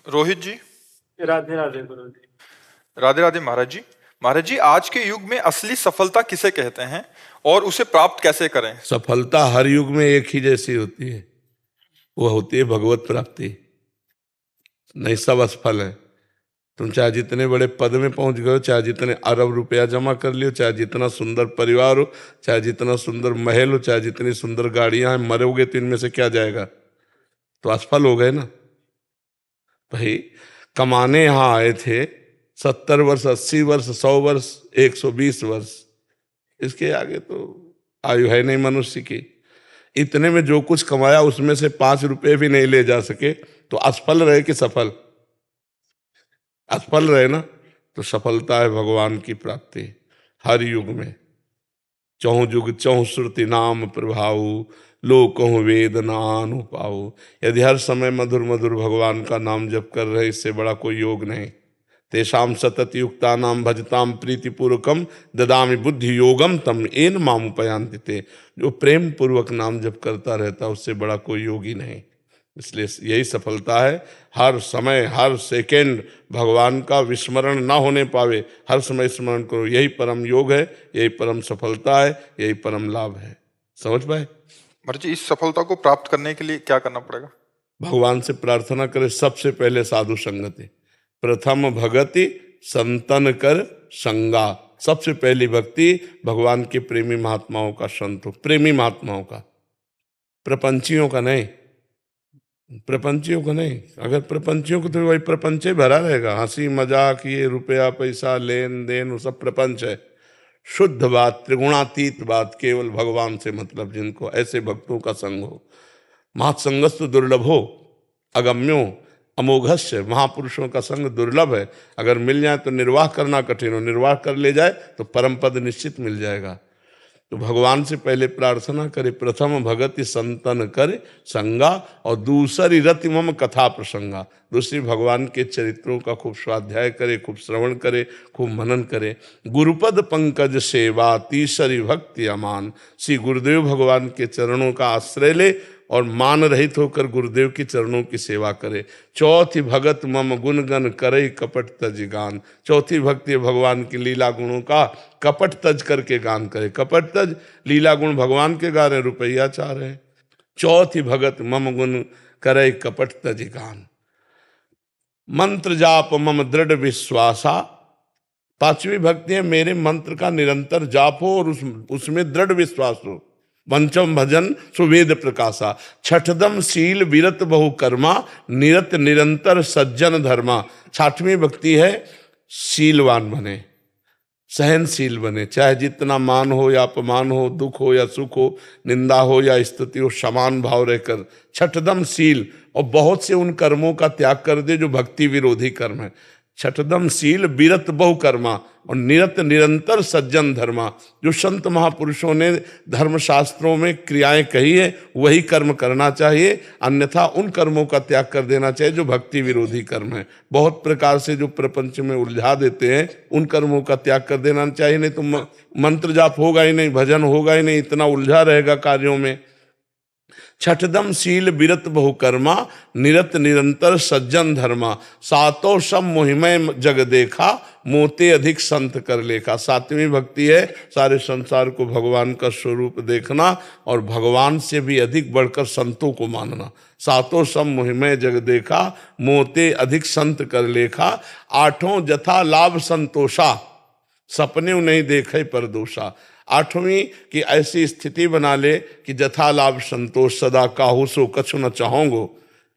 रोहित जी। राधे राधे गुरु जी। राधे राधे महाराज जी। महाराज जी, आज के युग में असली सफलता किसे कहते हैं और उसे प्राप्त कैसे करें? सफलता हर युग में एक ही जैसी होती है, वो होती है भगवत प्राप्ति। नहीं, सब असफल है। तुम चाहे जितने बड़े पद में पहुंच गए हो, चाहे जितने अरब रुपया जमा कर लियो, चाहे जितना सुंदर परिवार हो, चाहे जितना सुंदर महल हो, चाहे जितनी सुंदर गाड़ियां हैं, मरोगे तो इनमें से क्या जाएगा? तो असफल हो गए ना भाई। कमाने यहां आए थे 70 वर्ष, 80 वर्ष, 100 वर्ष, 120 वर्ष, इसके आगे तो आयु है नहीं मनुष्य की। इतने में जो कुछ कमाया उसमें से 5 रुपए भी नहीं ले जा सके, तो असफल रहे कि सफल? असफल रहे ना। तो सफलता है भगवान की प्राप्ति हर युग में। चहुँ जुग चहुँ श्रुति नाम प्रभाऊ, लोकहु वेद नानु पाऊ। यदि हर समय मधुर मधुर भगवान का नाम जप कर रहे, इससे बड़ा कोई योग नहीं। तेषाम सतत युक्ता नाम भजताम प्रीतिपूर्वकम ददामि बुद्धि योगम तम एन मामुपयांति ते। जो प्रेम पूर्वक नाम जप करता रहता, उससे बड़ा कोई योगी नहीं। इसलिए यही सफलता है। हर समय हर सेकेंड भगवान का विस्मरण ना होने पावे, हर समय स्मरण करो। यही परम योग है, यही परम सफलता है, यही परम लाभ है। समझ पाए? महाराज जी, इस सफलता को प्राप्त करने के लिए क्या करना पड़ेगा? भगवान से प्रार्थना करे। सबसे पहले साधु संगति। प्रथम भगति संतन कर संगा। सबसे पहली भक्ति भगवान के प्रेमी महात्माओं का, संतों प्रेमी महात्माओं का, प्रपंचियों का नहीं। प्रपंचियों को नहीं। अगर प्रपंचियों को, तो वही प्रपंचे भरा रहेगा। हंसी मजाक, ये रुपया पैसा लेन देन, वो सब प्रपंच है। शुद्ध बात, त्रिगुणातीत बात, केवल भगवान से मतलब जिनको, ऐसे भक्तों का संग हो। महासंगस्तु दुर्लभो अगम्यो अमोघस्य। महापुरुषों का संग दुर्लभ है। अगर मिल जाए तो निर्वाह करना कठिन हो, निर्वाह कर ले जाए तो परम पद निश्चित मिल जाएगा। तो भगवान से पहले प्रार्थना करे, प्रथम भगति संतन करे संगा, और दूसरी रति मम कथा प्रसंगा। दूसरी भगवान के चरित्रों का खूब स्वाध्याय करे, खूब श्रवण करे, खूब मनन करे। गुरुपद पंकज सेवा तीसरी भक्ति अमान। श्री गुरुदेव भगवान के चरणों का आश्रय ले और मान रहित होकर गुरुदेव की चरणों की सेवा करे। चौथी भगत मम गुण गण करे कपट तज गान। चौथी भक्ति भगवान की लीला गुणों का कपट तज करके गान करे। कपट तज लीला गुण भगवान के गा रहे, रुपया चाह रहे। चौथी भगत मम गुण करे कपट तज गान। मंत्र जाप मम दृढ़ विश्वासा। पांचवी भक्ति है, मेरे मंत्र का निरंतर जाप हो और उसमें दृढ़ विश्वास हो। पंचम भजन सुवेद प्रकाशा। छठदम शील विरत बहु कर्मा, निरत निरंतर सज्जन धर्मा। छठवीं भक्ति है, शीलवान बने, सहनशील बने। चाहे जितना मान हो या अपमान हो, दुख हो या सुख हो, निंदा हो या स्तुति हो, समान भाव रहकर। छठदम शील, और बहुत से उन कर्मों का त्याग कर दे जो भक्ति विरोधी कर्म है। छठदम शील विरत बहु कर्मा, और निरत निरंतर सज्जन धर्मा। जो संत महापुरुषों ने धर्मशास्त्रों में क्रियाएं कही है, वही कर्म करना चाहिए, अन्यथा उन कर्मों का त्याग कर देना चाहिए जो भक्ति विरोधी कर्म है। बहुत प्रकार से जो प्रपंच में उलझा देते हैं, उन कर्मों का त्याग कर देना चाहिए। नहीं तो मंत्र जाप होगा ही नहीं, भजन होगा ही नहीं, इतना उलझा रहेगा कार्यों में। छठदम शील विरत बहुकर्मा, निरत निरंतर सज्जन धर्मा। सातों सब मोहिमय जग देखा, मोते अधिक संत कर लेखा। सातवीं भक्ति है, सारे संसार को भगवान का स्वरूप देखना और भगवान से भी अधिक बढ़कर संतों को मानना। सातों सब मोहिमय जग देखा, मोते अधिक संत कर लेखा। आठों जथा लाभ संतोषा, सपने नहीं देखे पर दोषा। आठवीं की ऐसी स्थिति बना ले कि जथा लाभ संतोष, सदा काहू सो कछु न चाहोगो।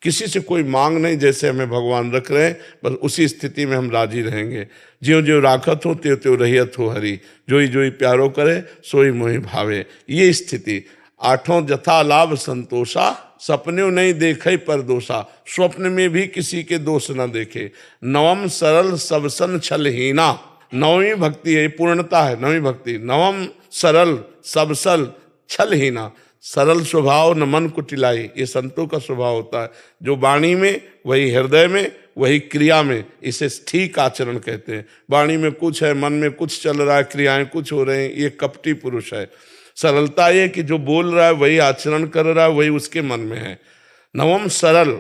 किसी से कोई मांग नहीं, जैसे हमें भगवान रख रहे हैं, बस उसी स्थिति में हम राजी रहेंगे। ज्यों ज्यों राखत हो त्यों त्यों रहियत हो हरि, जोई जोई प्यारो करे सोई मोहि भावे। ये स्थिति। आठों जथा लाभ संतोषा, सपने नहीं देखे पर दोषा। स्वप्न में भी किसी के दोष न देखे। नवम सरल सबसन छलहीना। नवमी भक्ति है, पूर्णता है नवमी भक्ति। नवम सरल सबसल छलहीना। सरल स्वभाव न मन कुटिलाई, ये संतों का स्वभाव होता है। जो वाणी में वही हृदय में, वही क्रिया में, इसे ठीक आचरण कहते हैं। वाणी में कुछ है, मन में कुछ चल रहा है, क्रियाएं कुछ हो रहे हैं, ये कपटी पुरुष है। सरलता ये कि जो बोल रहा है वही आचरण कर रहा है, वही उसके मन में है। नवम सरल,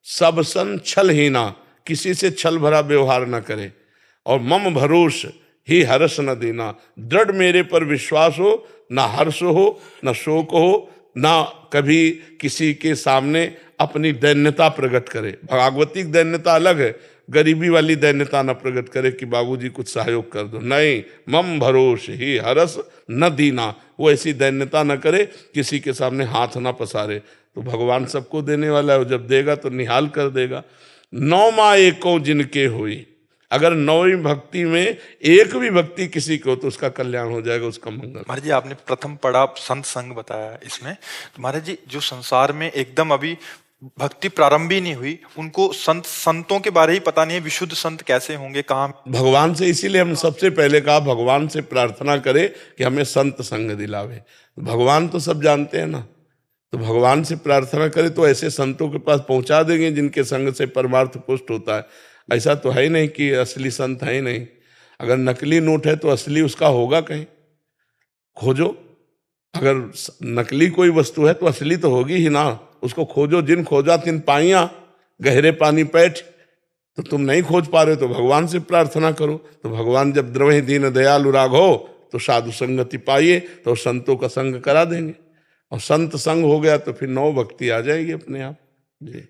सब सन छलहीना, किसी से छल भरा व्यवहार न करे। और मम भरोस ही हर्ष न देना, दृढ़ मेरे पर विश्वास हो, ना हर्ष हो, ना शोक हो, ना कभी किसी के सामने अपनी दैन्यता प्रकट करे। भागवतिक दैन्यता अलग है, गरीबी वाली दैन्यता न प्रकट करे कि बाबूजी कुछ सहयोग कर दो, नहीं। मम भरोस ही हरस न दीना, वो ऐसी दैन्यता न करे, किसी के सामने हाथ ना पसारे। तो भगवान सबको देने वाला है, जब देगा तो निहाल कर देगा। नौ माँ एको जिनके हुई, अगर नौवीं भक्ति में एक भी भक्ति किसी को, तो उसका कल्याण हो जाएगा, उसका मंगल। महाराज जी आपने प्रथम पड़ा संत संग बताया इसमें, तो महाराज जी जो संसार में एकदम अभी भक्ति प्रारंभ ही नहीं हुई, उनको संतों के बारे ही पता नहीं है, विशुद्ध संत कैसे होंगे, कहाँ। भगवान से, इसीलिए हम सबसे पहले कहा भगवान से प्रार्थना करें कि हमें संत संग दिलावे। भगवान तो सब जानते हैं ना, तो भगवान से प्रार्थना करें तो ऐसे संतों के पास पहुंचा देंगे जिनके संग से परमार्थ पुष्ट होता है। ऐसा तो है ही नहीं कि असली संत है ही नहीं। अगर नकली नोट है तो असली उसका होगा कहीं, खोजो। अगर नकली कोई वस्तु है तो असली तो होगी ही ना, उसको खोजो। जिन खोजा तिन पाइया, गहरे पानी पैठ। तो तुम नहीं खोज पा रहे तो भगवान से प्रार्थना करो। तो भगवान जब द्रवहि दीन दयालु राघो, तो साधु संगति पाइए, तो संतों का संग करा देंगे। और संत संग हो गया तो फिर नौ भक्ति आ जाएगी अपने आप जी।